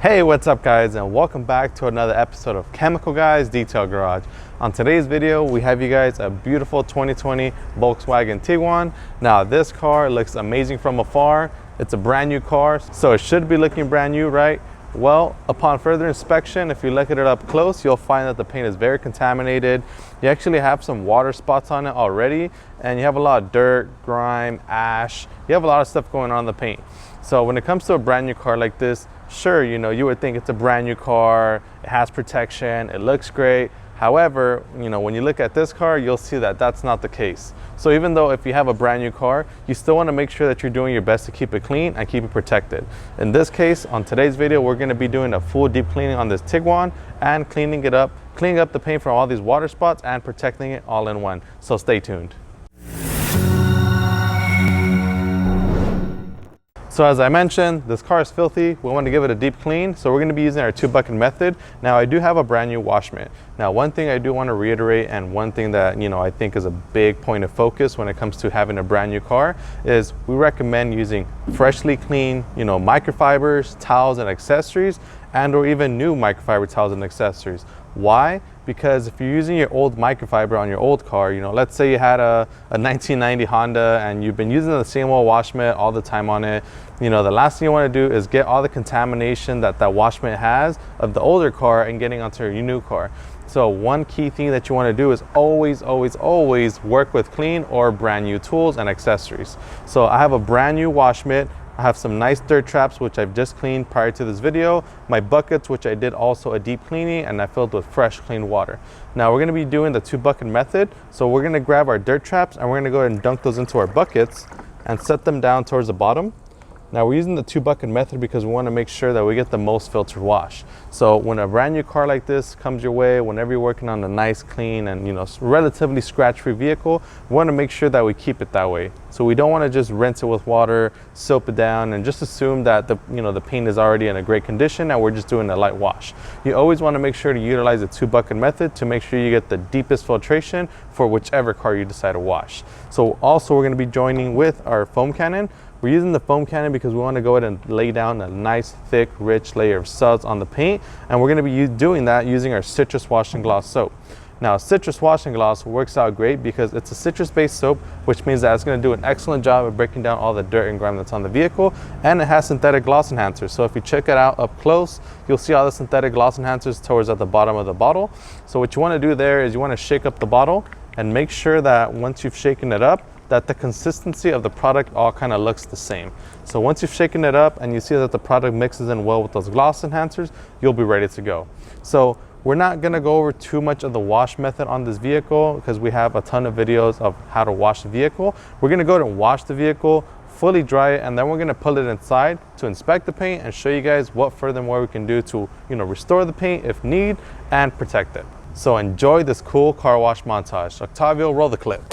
Hey, what's up guys, and welcome back to another episode of Chemical Guys Detail Garage. On today's video, we have you guys a beautiful 2020 Volkswagen Tiguan. Now this car looks amazing from afar. It's a brand new car, so it should be looking brand new, right? Well, upon further inspection, if you look at it up close, you'll find that the paint is very contaminated. You actually have some water spots on it already, and you have a lot of dirt, grime, ash. You have a lot of stuff going on in the paint. So when it comes to a brand new car like this, sure, you would think it's a brand new car, it has protection, it looks great. However, when you look at this car, you'll see that that's not the case. So even though if you have a brand new car, you still want to make sure that you're doing your best to keep it clean and keep it protected. In this case, on today's video, we're going to be doing a full deep cleaning on this Tiguan and cleaning up the paint from all these water spots and protecting it all in one. So stay tuned. So as I mentioned, this car is filthy. We want to give it a deep clean, so we're going to be using our 2-bucket method. Now I do have a brand new wash mitt. Now one thing I do want to reiterate, and one thing that I think is a big point of focus when it comes to having a brand new car, is we recommend using freshly clean microfibers, towels and accessories, and or even new microfiber towels and accessories. Why? Because if you're using your old microfiber on your old car, let's say you had a 1990 Honda and you've been using the same old wash mitt all the time on it, the last thing you want to do is get all the contamination that wash mitt has of the older car and getting onto your new car. So one key thing that you want to do is always work with clean or brand new tools and accessories. So I have a brand new wash mitt. I have some nice dirt traps, which I've just cleaned prior to this video. My buckets, which I did also a deep cleaning, and I filled with fresh, clean water. Now we're gonna be doing the 2-bucket method. So we're gonna grab our dirt traps and we're gonna go ahead and dunk those into our buckets and set them down towards the bottom. Now we're using the 2-bucket method because we want to make sure that we get the most filtered wash. So when a brand new car like this comes your way, whenever you're working on a nice, clean, and relatively scratch-free vehicle, we want to make sure that we keep it that way. So we don't want to just rinse it with water, soap it down, and just assume that the paint is already in a great condition and we're just doing a light wash. You always want to make sure to utilize the 2-bucket method to make sure you get the deepest filtration for whichever car you decide to wash. So also we're going to be joining with our foam cannon. We're using the foam cannon because we want to go ahead and lay down a nice, thick, rich layer of suds on the paint, and we're going to be doing that using our citrus wash and gloss soap. Now, citrus wash and gloss works out great because it's a citrus-based soap, which means that it's going to do an excellent job of breaking down all the dirt and grime that's on the vehicle, and it has synthetic gloss enhancers. So if you check it out up close, you'll see all the synthetic gloss enhancers towards at the bottom of the bottle. So what you want to do there is you want to shake up the bottle and make sure that once you've shaken it up, that the consistency of the product all kind of looks the same. So once you've shaken it up and you see that the product mixes in well with those gloss enhancers, you'll be ready to go. So we're not gonna go over too much of the wash method on this vehicle because we have a ton of videos of how to wash the vehicle. We're gonna go ahead and wash the vehicle, fully dry it, and then we're gonna pull it inside to inspect the paint and show you guys what furthermore we can do to restore the paint if need and protect it. So enjoy this cool car wash montage. Octavio, roll the clip.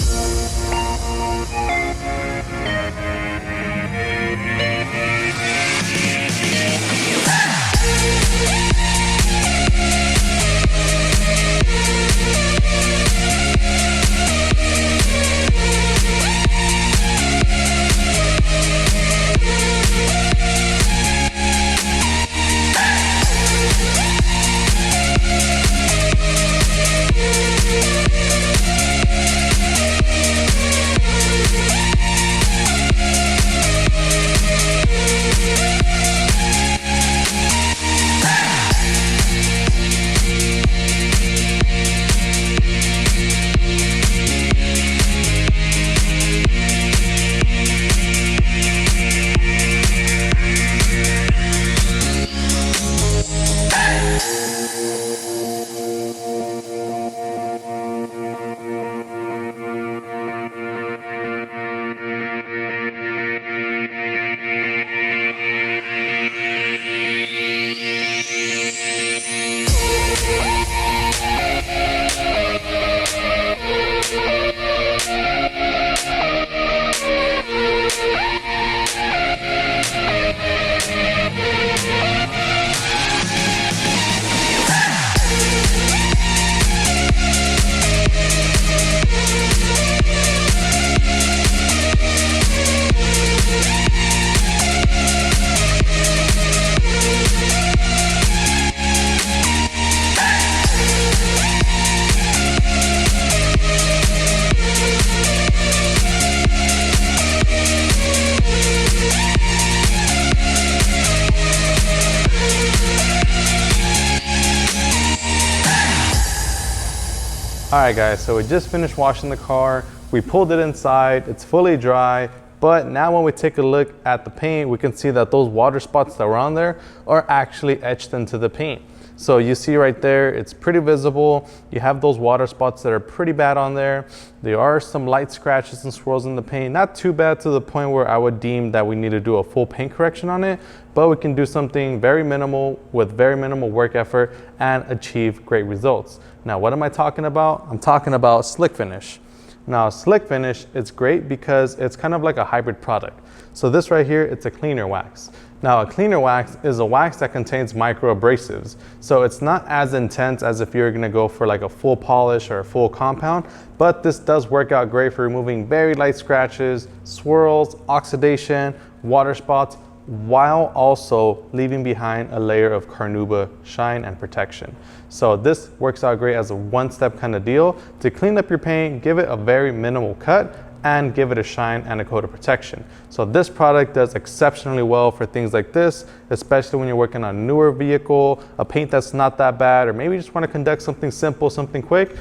All right guys, so we just finished washing the car. We pulled it inside, it's fully dry, but now when we take a look at the paint, we can see that those water spots that were on there are actually etched into the paint. So you see right there, it's pretty visible. You have those water spots that are pretty bad on there. There are some light scratches and swirls in the paint, not too bad to the point where I would deem that we need to do a full paint correction on it, but we can do something very minimal with very minimal work effort and achieve great results. Now, what am I talking about? I'm talking about slick finish. Now, slick finish is great because it's kind of like a hybrid product. So this right here, it's a cleaner wax. Now, a cleaner wax is a wax that contains micro-abrasives. So it's not as intense as if you're gonna go for like a full polish or a full compound, but this does work out great for removing very light scratches, swirls, oxidation, water spots, while also leaving behind a layer of carnauba shine and protection. So this works out great as a one-step kind of deal to clean up your paint, give it a very minimal cut, and give it a shine and a coat of protection. So this product does exceptionally well for things like this, especially when you're working on a newer vehicle, a paint that's not that bad, or maybe you just want to conduct something simple, something quick.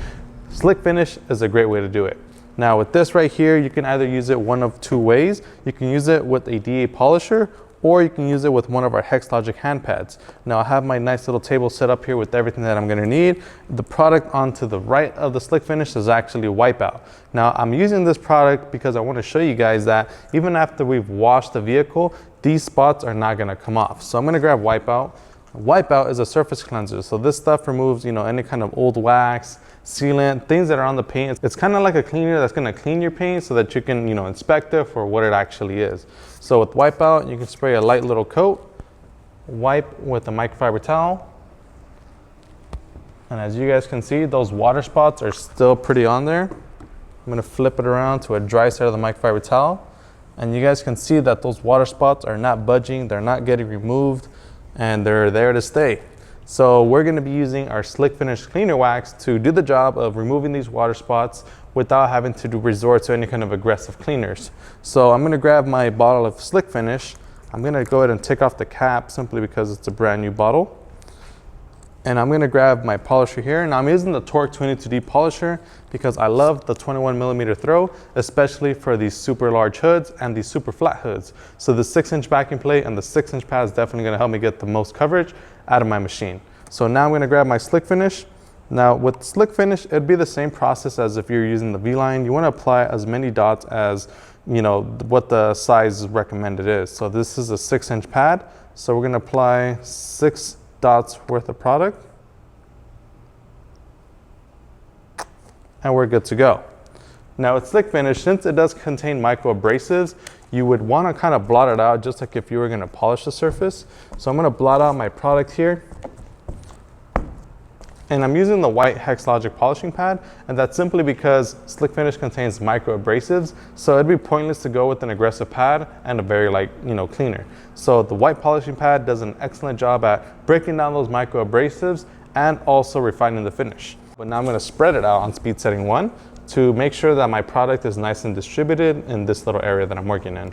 Slick finish is a great way to do it. Now with this right here, you can either use it one of two ways. You can use it with a DA polisher, or you can use it with one of our Hex Logic hand pads. Now I have my nice little table set up here with everything that I'm gonna need. The product onto the right of the slick finish is actually Wipeout. Now I'm using this product because I wanna show you guys that even after we've washed the vehicle, these spots are not gonna come off. So I'm gonna grab Wipeout. Wipeout is a surface cleanser. So this stuff removes, any kind of old wax, sealant, things that are on the paint. It's kind of like a cleaner that's gonna clean your paint so that you can, inspect it for what it actually is. So with Wipeout, you can spray a light little coat, wipe with a microfiber towel. And as you guys can see, those water spots are still pretty on there. I'm gonna flip it around to a dry side of the microfiber towel. And you guys can see that those water spots are not budging, they're not getting removed, and they're there to stay. So we're gonna be using our Slick Finish Cleaner Wax to do the job of removing these water spots without having to resort to any kind of aggressive cleaners. So I'm gonna grab my bottle of Slick Finish. I'm gonna go ahead and take off the cap simply because it's a brand new bottle. And I'm gonna grab my polisher here. Now I'm using the Torque 22D polisher because I love the 21mm throw, especially for these super large hoods and these super flat hoods. So the 6-inch backing plate and the 6-inch pad is definitely gonna help me get the most coverage out of my machine. So now I'm gonna grab my Slick Finish. Now with Slick Finish, it'd be the same process as if you're using the V-line. You wanna apply as many dots as what the size recommended is. So this is a 6-inch pad. So we're gonna apply 6 dots worth of product. And we're good to go. Now with Slick Finish, since it does contain micro-abrasives, you would want to kind of blot it out just like if you were going to polish the surface. So I'm going to blot out my product here. And I'm using the white Hex Logic polishing pad, and that's simply because Slick Finish contains micro-abrasives, so it'd be pointless to go with an aggressive pad and a very light, cleaner. So the white polishing pad does an excellent job at breaking down those micro-abrasives and also refining the finish. But now I'm going to spread it out on speed setting 1 to make sure that my product is nice and distributed in this little area that I'm working in.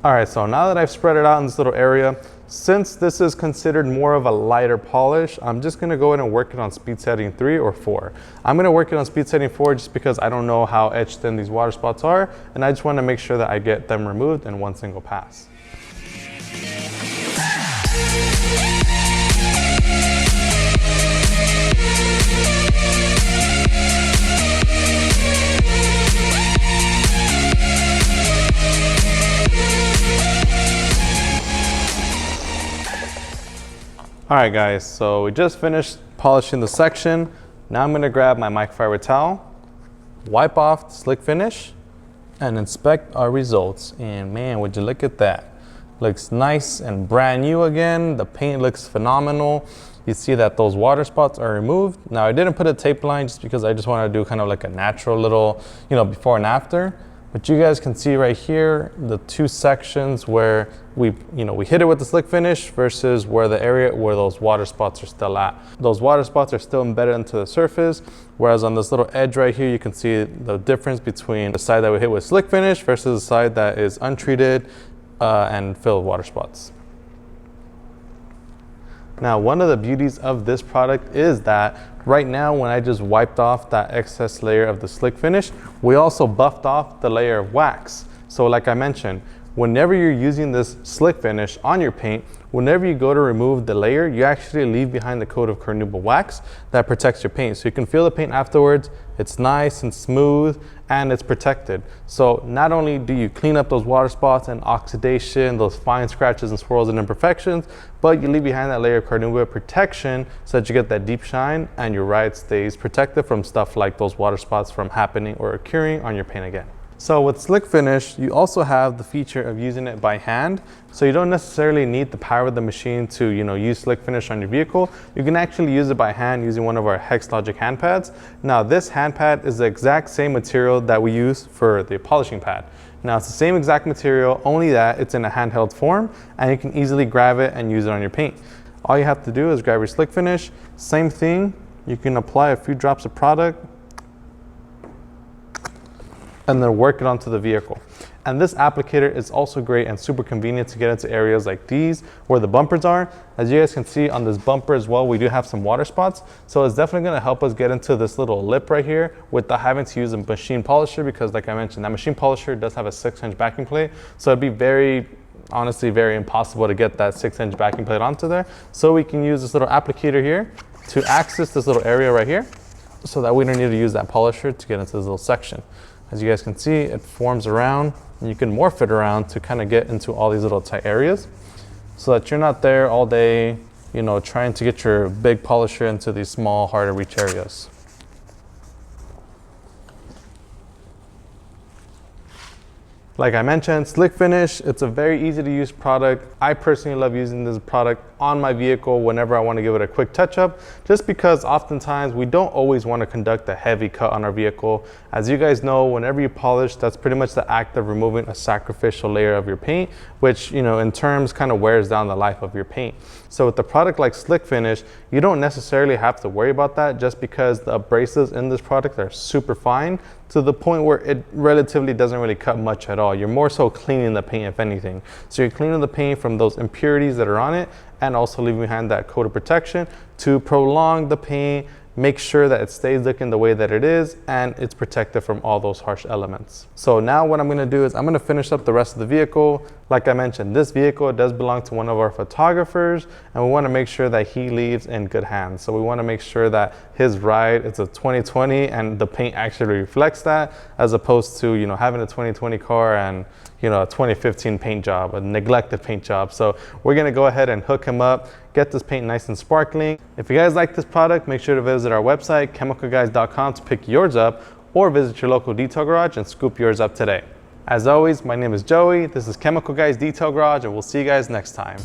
All right, so now that I've spread it out in this little area, since this is considered more of a lighter polish, I'm just gonna go ahead and work it on speed setting 3 or 4. I'm gonna work it on speed setting 4 just because I don't know how etched thin these water spots are, and I just wanna make sure that I get them removed in one single pass. All right guys, so we just finished polishing the section. Now I'm gonna grab my microfiber towel, wipe off the Slick Finish, and inspect our results. And man, would you look at that. Looks nice and brand new again. The paint looks phenomenal. You see that those water spots are removed. Now I didn't put a tape line just because I just wanted to do kind of like a natural little, before and after. But you guys can see right here, the two sections where we hit it with the Slick Finish versus where the area where those water spots are still at. Those water spots are still embedded into the surface, whereas on this little edge right here, you can see the difference between the side that we hit with Slick Finish versus the side that is untreated. and fill water spots. Now, one of the beauties of this product is that right now, when I just wiped off that excess layer of the slick finish, we also buffed off the layer of wax. So like I mentioned, whenever you're using this slick finish on your paint, whenever you go to remove the layer, you actually leave behind the coat of carnauba wax that protects your paint. So you can feel the paint afterwards, it's nice and smooth, and it's protected. So not only do you clean up those water spots and oxidation, those fine scratches and swirls and imperfections, but you leave behind that layer of carnauba protection so that you get that deep shine and your ride stays protected from stuff like those water spots from happening or occurring on your paint again. So with slick finish, you also have the feature of using it by hand. So you don't necessarily need the power of the machine to, use slick finish on your vehicle. You can actually use it by hand using one of our Hex Logic hand pads. Now this hand pad is the exact same material that we use for the polishing pad. Now it's the same exact material, only that it's in a handheld form and you can easily grab it and use it on your paint. All you have to do is grab your slick finish. Same thing, you can apply a few drops of product and then work it onto the vehicle. And this applicator is also great and super convenient to get into areas like these where the bumpers are. As you guys can see on this bumper as well, we do have some water spots. So it's definitely gonna help us get into this little lip right here without having to use a machine polisher, because like I mentioned, that machine polisher does have a 6-inch backing plate. So it'd be honestly very impossible to get that 6-inch backing plate onto there. So we can use this little applicator here to access this little area right here so that we don't need to use that polisher to get into this little section. As you guys can see, it forms around and you can morph it around to kind of get into all these little tight areas so that you're not there all day, trying to get your big polisher into these small, hard to reach areas. Like I mentioned, slick finish, it's a very easy to use product. I personally love using this product on my vehicle whenever I want to give it a quick touch up, just because oftentimes we don't always want to conduct a heavy cut on our vehicle. As you guys know, whenever you polish, that's pretty much the act of removing a sacrificial layer of your paint, which, in terms kind of wears down the life of your paint. So with a product like slick finish, you don't necessarily have to worry about that, just because the abrasives in this product are super fine to the point where it relatively doesn't really cut much at all. You're more so cleaning the paint, if anything. So you're cleaning the paint from those impurities that are on it and also leaving behind that coat of protection to prolong the paint, make sure that it stays looking the way that it is and it's protected from all those harsh elements. So now what I'm gonna do is I'm gonna finish up the rest of the vehicle. Like I mentioned, this vehicle does belong to one of our photographers and we wanna make sure that he leaves in good hands. So we wanna make sure that his ride, it's a 2020 and the paint actually reflects that, as opposed to, having a 2020 car and a 2015 paint job, a neglected paint job. So we're gonna go ahead and hook him up, get this paint nice and sparkling. If you guys like this product, make sure to visit our website, chemicalguys.com, to pick yours up, or visit your local detail garage and scoop yours up today. As always, my name is Joey. This is Chemical Guys Detail Garage, and we'll see you guys next time.